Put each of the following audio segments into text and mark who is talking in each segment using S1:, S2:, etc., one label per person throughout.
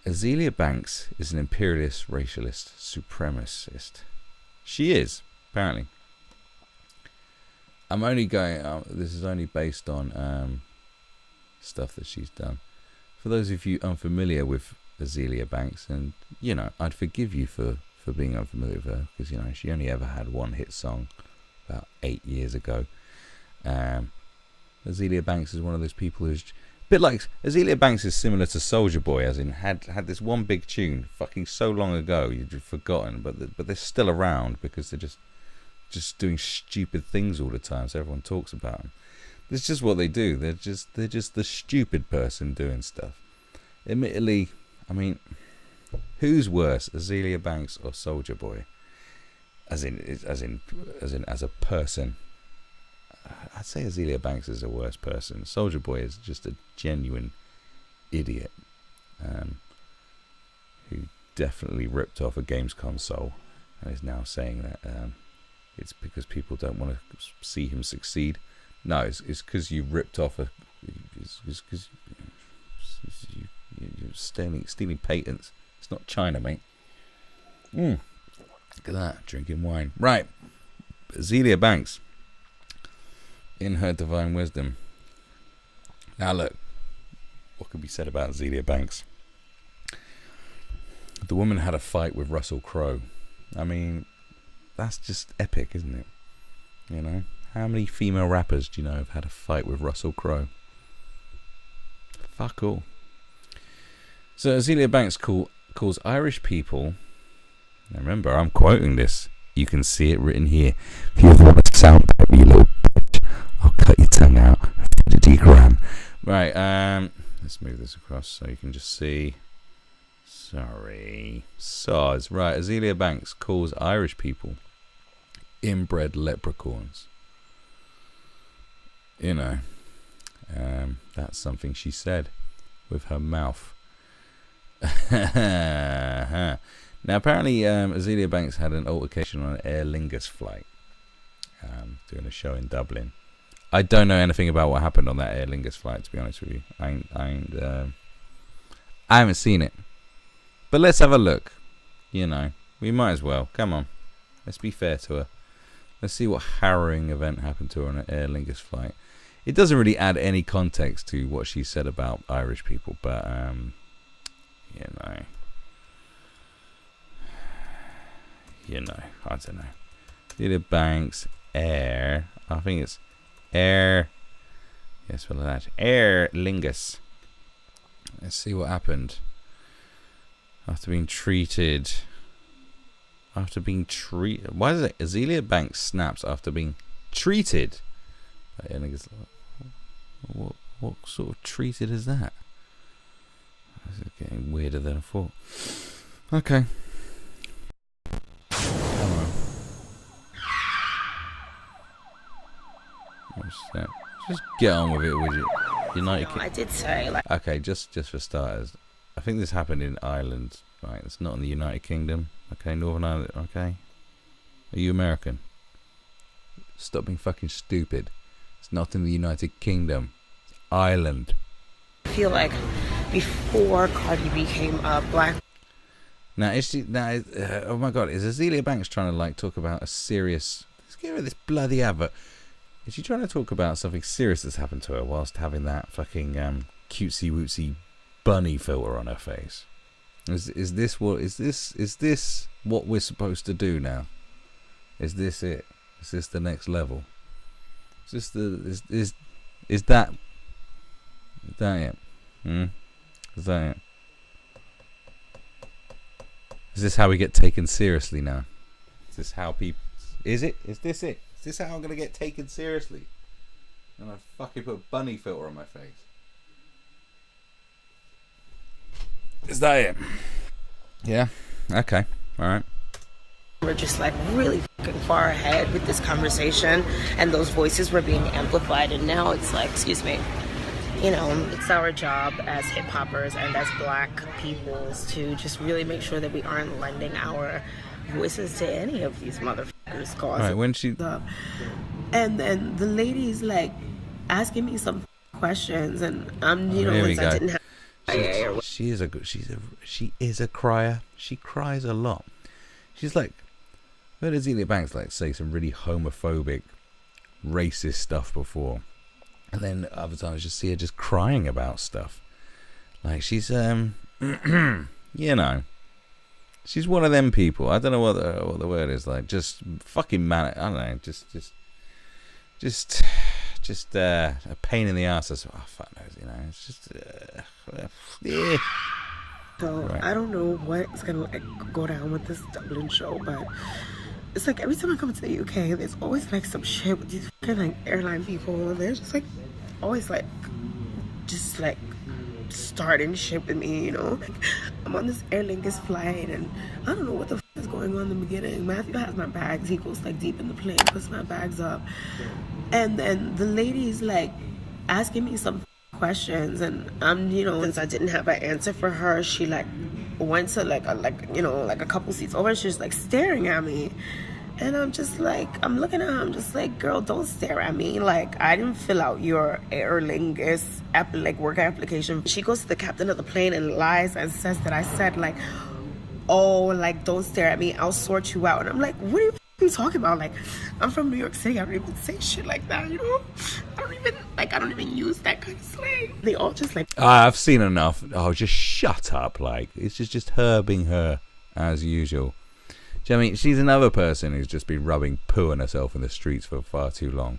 S1: Azealia Banks is an imperialist, racialist, supremacist. She is, apparently. I'm only going. This is only based on stuff that she's done. For those of you unfamiliar with Azealia Banks, and I'd forgive you for being unfamiliar with her, because she only ever had one hit song about 8 years ago. Azealia Banks is one of those people who's a bit like Azealia Banks is similar to Soulja Boy, as in had this one big tune fucking so long ago you'd forgotten, but they're still around because they're just doing stupid things all the time, so everyone talks about them. It's just what they do. They're just the stupid person doing stuff. Admittedly, I mean, who's worse, Azealia Banks or Soulja Boy? As a person, I'd say Azealia Banks is a worse person. Soulja Boy is just a genuine idiot who definitely ripped off a games console and is now saying that it's because people don't want to see him succeed. No, it's because you ripped off it's because you're stealing patents. It's not China, mate. Look at that, drinking wine. Right, Azealia Banks, in her divine wisdom. Now look, what could be said about Azealia Banks? The woman had a fight with Russell Crowe. I mean, that's just epic, isn't it? How many female rappers do you know have had a fight with Russell Crowe? Fuck all. So Azealia Banks calls Irish people, now remember I'm quoting this, you can see it written here, if you ever want to sound like you little bitch, I'll cut your tongue out and put it to your gran. Right, let's move this across so you can just see. Sorry. Soz. Right, Azealia Banks calls Irish people inbred leprechauns. That's something she said with her mouth. Now apparently Azealia Banks had an altercation on an Aer Lingus flight doing a show in Dublin. I don't know anything about what happened on that Aer Lingus flight, to be honest with you. I haven't seen it, but let's have a look. We might as well. Come on, let's be fair to her. Let's see what harrowing event happened to her on an Aer Lingus flight. It doesn't really add any context to what she said about Irish people, but I don't know. Azealia Banks, Air. I think it's Air. Yes, well, that Aer Lingus. Let's see what happened after being treated. Why is it Azealia Banks snaps after being treated? What sort of treated is that? This is getting weirder than I thought. Okay. Come on. What's that? Just get on with it, would you? United Kingdom.
S2: I did say
S1: Okay, just for starters, I think this happened in Ireland. Right, it's not in the United Kingdom. Okay, Northern Ireland. Okay, are you American? Stop being fucking stupid. It's not in the United Kingdom. It's Ireland.
S2: I feel like before Cardi became a black.
S1: Now is she? Oh my God, is Azealia Banks trying to talk about a serious? Let's give her this bloody advert. Is she trying to talk about something serious that's happened to her whilst having that fucking cutesy wootsy bunny filter on her face? Is this what we're supposed to do now? Is this it? Is this the next level? Is this is that it? Is that it? Is this how we get taken seriously now? Is this how people? Is it? Is this it? Is this how I'm gonna get taken seriously? And I fucking put a bunny filter on my face. Is that it? Yeah. Okay. All right.
S2: We're just really fucking far ahead with this conversation, and those voices were being amplified, and now it's excuse me, it's our job as hip hoppers and as black peoples to just really make sure that we aren't lending our voices to any of these motherfuckers. Cause
S1: right, when she
S2: and then the lady's asking me some questions, and I'm
S1: here we go.
S2: I didn't have.
S1: She is a crier. She cries a lot. She's like, I heard Azealia Banks like say some really homophobic, racist stuff before, and then other times I just see her just crying about stuff. Like she's you know, she's one of them people. I don't know what the word is, like just fucking manic. I don't know, just a pain in the ass. Oh fuck knows, you know. It's just yeah.
S2: So right. I don't know what's gonna like go down with this Dublin show, but it's like every time I come to the UK, there's always like some shit with these fucking like airline people. They're just like always like just like starting shit with me, you know. Like, I'm on this Aer Lingus flight and I don't know what the fuck is going on in the beginning. Matthew has my bags. He goes like deep in the plane, puts my bags up, and then the lady's like asking me some questions, and you know, since I didn't have an answer for her, she like went to like a couple seats over, and she's like staring at me, and I'm just like, I'm looking at her, I'm just like, girl, don't stare at me, like I didn't fill out your Aer Lingus work application. She goes to the captain of the plane and lies and says that I said like, oh, like don't stare at me, I'll sort you out, and I'm like, what are you talking about? Like, I'm from New York City, I don't even say shit like that, you know. I don't even use that kind of slang. They all just like,
S1: I've seen enough. Oh, just shut up. Like, it's just her being her as usual. Do you know what I mean? She's another person who's just been rubbing poo on herself in the streets for far too long.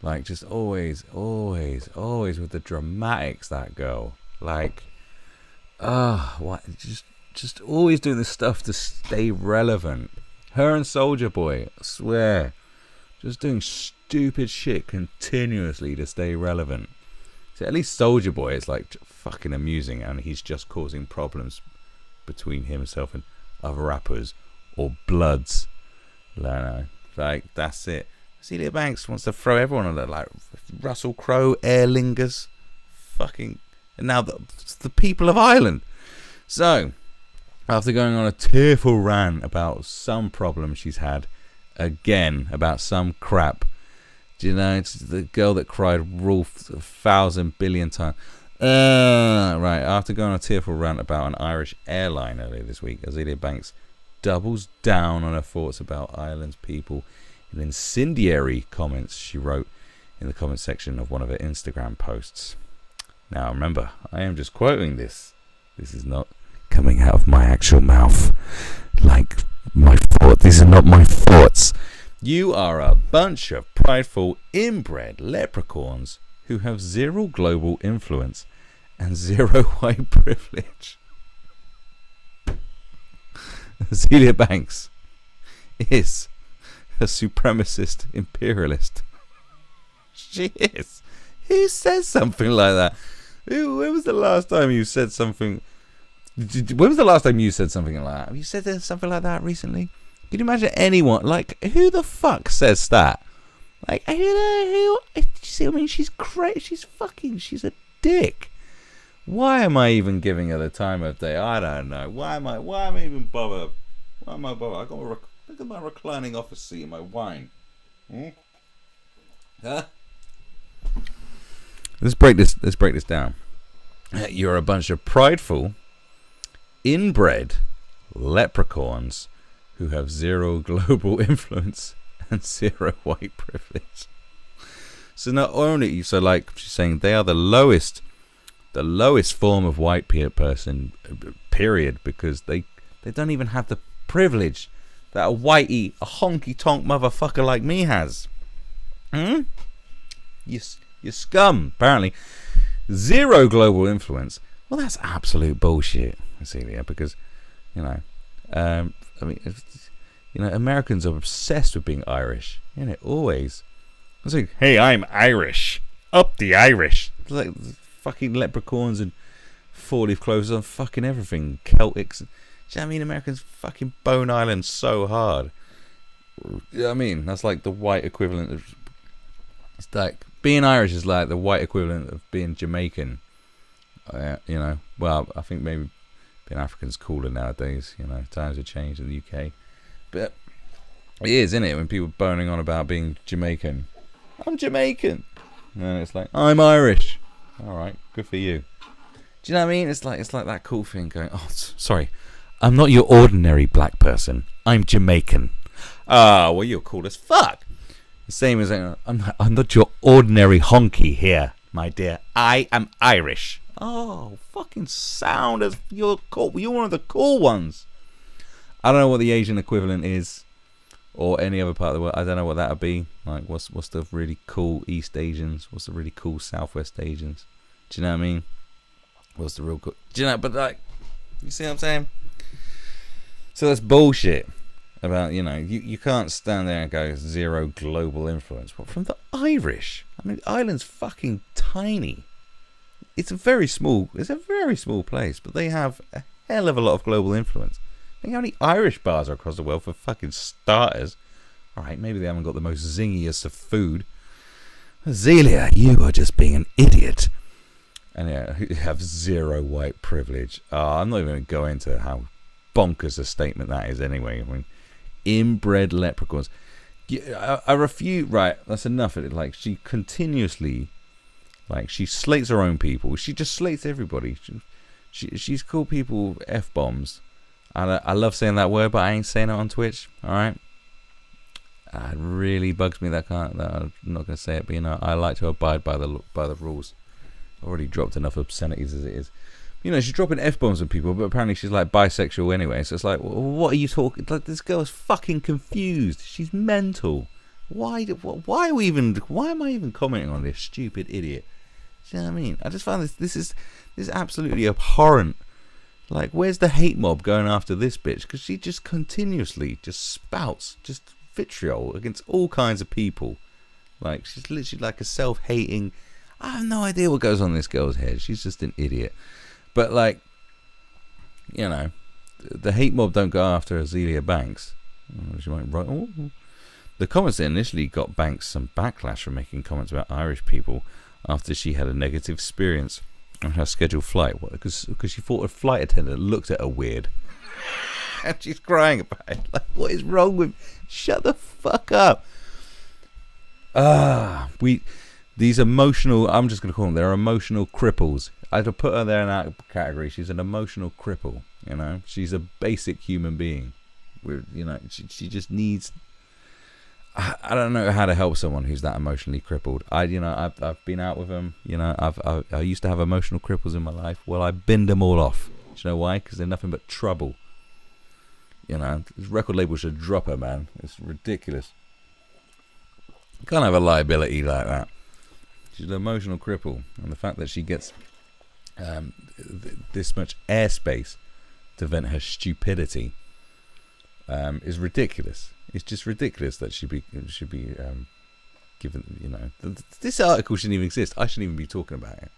S1: Like, just always with the dramatics, that girl. Like, what? Just always doing this stuff to stay relevant. Her and Soulja Boy, I swear, just doing stupid shit continuously to stay relevant. So at least Soulja Boy is like fucking amusing, and he's just causing problems between himself and other rappers or Bloods. I don't know. Like, that's it. Azealia Banks wants to throw everyone on it, like Russell Crowe, Aer Lingus, fucking, and now the people of Ireland. So, after going on a tearful rant about some problem she's had, again, about some crap, do you know, it's the girl that cried wolf 1,000 billion times. Right, after going on a tearful rant about an Irish airline earlier this week, Azealia Banks doubles down on her thoughts about Ireland's people in incendiary comments she wrote in the comment section of one of her Instagram posts. Now, remember, I am just quoting this. This is not coming out of my actual mouth like my thoughts. These are not my thoughts. You are a bunch of prideful, inbred leprechauns who have zero global influence and zero white privilege. Azealia Banks is a supremacist imperialist. She is. Who says something like that? When was the last time you said something? When was the last time you said something like that? Have you said something like that recently? Can you imagine anyone? Like, who the fuck says that? Like, who? You see what I mean? She's crazy. She's a dick. Why am I even giving her the time of day? I don't know. Why am I even bothered? Why am I bothered? Look at my reclining office seat and my wine. Huh? Let's break this down. You're a bunch of prideful, inbred leprechauns who have zero global influence and zero white privilege. So not only, like she's saying, they are the lowest form of white person, period, because they don't even have the privilege that a whitey, a honky tonk motherfucker like me has. You scum, apparently. Zero global influence. Well, that's absolute bullshit, Azealia, because, you know, Americans are obsessed with being Irish, always. It's like, hey, I'm Irish. Up the Irish. It's like fucking leprechauns and four-leaf clovers on fucking everything. Celtics. Do you know what I mean? Americans fucking bone Ireland so hard. You know what I mean? That's like the white equivalent of... It's like, being Irish is like the white equivalent of being Jamaican. Well, I think maybe being African's cooler nowadays. Times have changed in the UK. But it is, isn't it? When people are boning on about being Jamaican. I'm Jamaican. And it's like, I'm Irish. Alright, good for you. Do you know what I mean? It's like that cool thing going, oh, sorry, I'm not your ordinary black person. I'm Jamaican. Ah, well, you're cool as fuck. The same as, I'm not your ordinary honky here, my dear. I am Irish. Oh, fucking sound as you're cool. You're one of the cool ones. I don't know what the Asian equivalent is, or any other part of the world. I don't know what that would be. Like, what's the really cool East Asians? What's the really cool Southwest Asians? Do you know what I mean? What's the real cool? Do you know? But like, you see what I'm saying? So that's bullshit. About, you can't stand there and go zero global influence. But from the Irish, I mean, Ireland's fucking tiny. It's a very small place, but they have a hell of a lot of global influence. Think how many Irish bars are across the world for fucking starters. Alright, maybe they haven't got the most zingiest of food. Azealia, you are just being an idiot. And yeah, you have zero white privilege. I'm not even going to go into how bonkers a statement that is anyway. I mean, inbred leprechauns. I refute. Right, that's enough of it. Like, she continuously, she slates her own people. She just slates everybody. She's called people F-bombs. I love saying that word, but I ain't saying it on Twitch. Alright? It really bugs me that I'm not going to say it, but I like to abide by the rules. I've already dropped enough obscenities as it is. She's dropping F-bombs on people, but apparently she's like bisexual anyway, so it's like, what are you talking? Like, this girl's fucking confused. She's mental. Why am I even commenting on this stupid idiot? Do you know what I mean? I just find this is absolutely abhorrent. Like, where's the hate mob going after this bitch? Because she just continuously just spouts just vitriol against all kinds of people. Like, she's literally like a self-hating. I have no idea what goes on in this girl's head. She's just an idiot. But like, the hate mob don't go after Azealia Banks. She might write. Oh. The comments that initially got Banks some backlash for making comments about Irish people after she had a negative experience on her scheduled flight, because she thought a flight attendant looked at her weird, and she's crying about it. Like, what is wrong with? Shut the fuck up. These emotional. I'm just gonna call them. They're emotional cripples. I'd put her there in that category. She's an emotional cripple. She's a basic human being. She just needs. I don't know how to help someone who's that emotionally crippled. I've been out with them. I used to have emotional cripples in my life. Well, I binned them all off. Do you know why? Because they're nothing but trouble. This record label should drop her, man. It's ridiculous. You can't have a liability like that. She's an emotional cripple, and the fact that she gets this much airspace to vent her stupidity is ridiculous. It's just ridiculous that she should be given. This article shouldn't even exist. I shouldn't even be talking about it,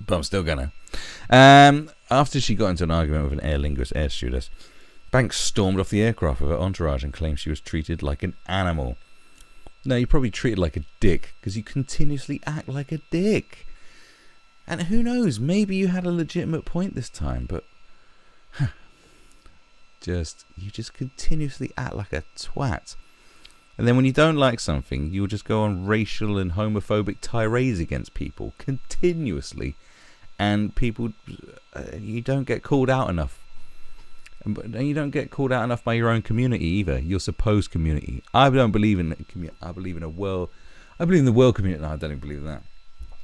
S1: but I'm still gonna. After she got into an argument with an Aer Lingus air stewardess, Banks stormed off the aircraft with her entourage and claimed she was treated like an animal. No, you're probably treated like a dick because you continuously act like a dick. And who knows, maybe you had a legitimate point this time, but you just continuously act like a twat. And then when you don't like something, you'll just go on racial and homophobic tirades against people continuously, and people, you don't get called out enough. And you don't get called out enough by your own community either, your supposed community. I don't believe in I believe in the world community. No, I don't even believe in that.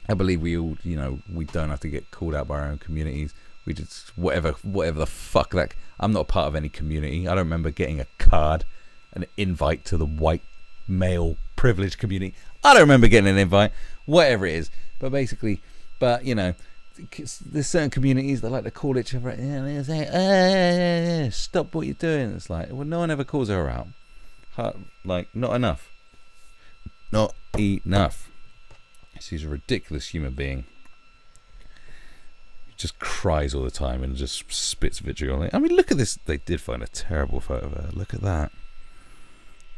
S1: I believe we all, we don't have to get called out by our own communities. We just, whatever the fuck that. I'm not a part of any community. I don't remember getting a card, an invite to the white male privileged community. I don't remember getting an invite, whatever it is. But basically, there's certain communities that like to call each other, and say, stop what you're doing. It's like, well, no one ever calls her out. Not enough. Not enough. She's a ridiculous human being. Just cries all the time and just spits vitriol. I mean, look at this. They did find a terrible photo of her. Look at that.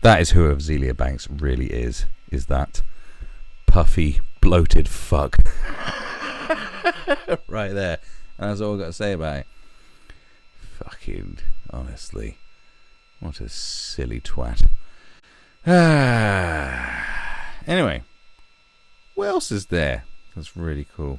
S1: That is who Azealia Banks really is. Is that puffy, bloated fuck. Right there. And that's all I've got to say about it. Fucking, honestly. What a silly twat. Anyway. What else is there? That's really cool.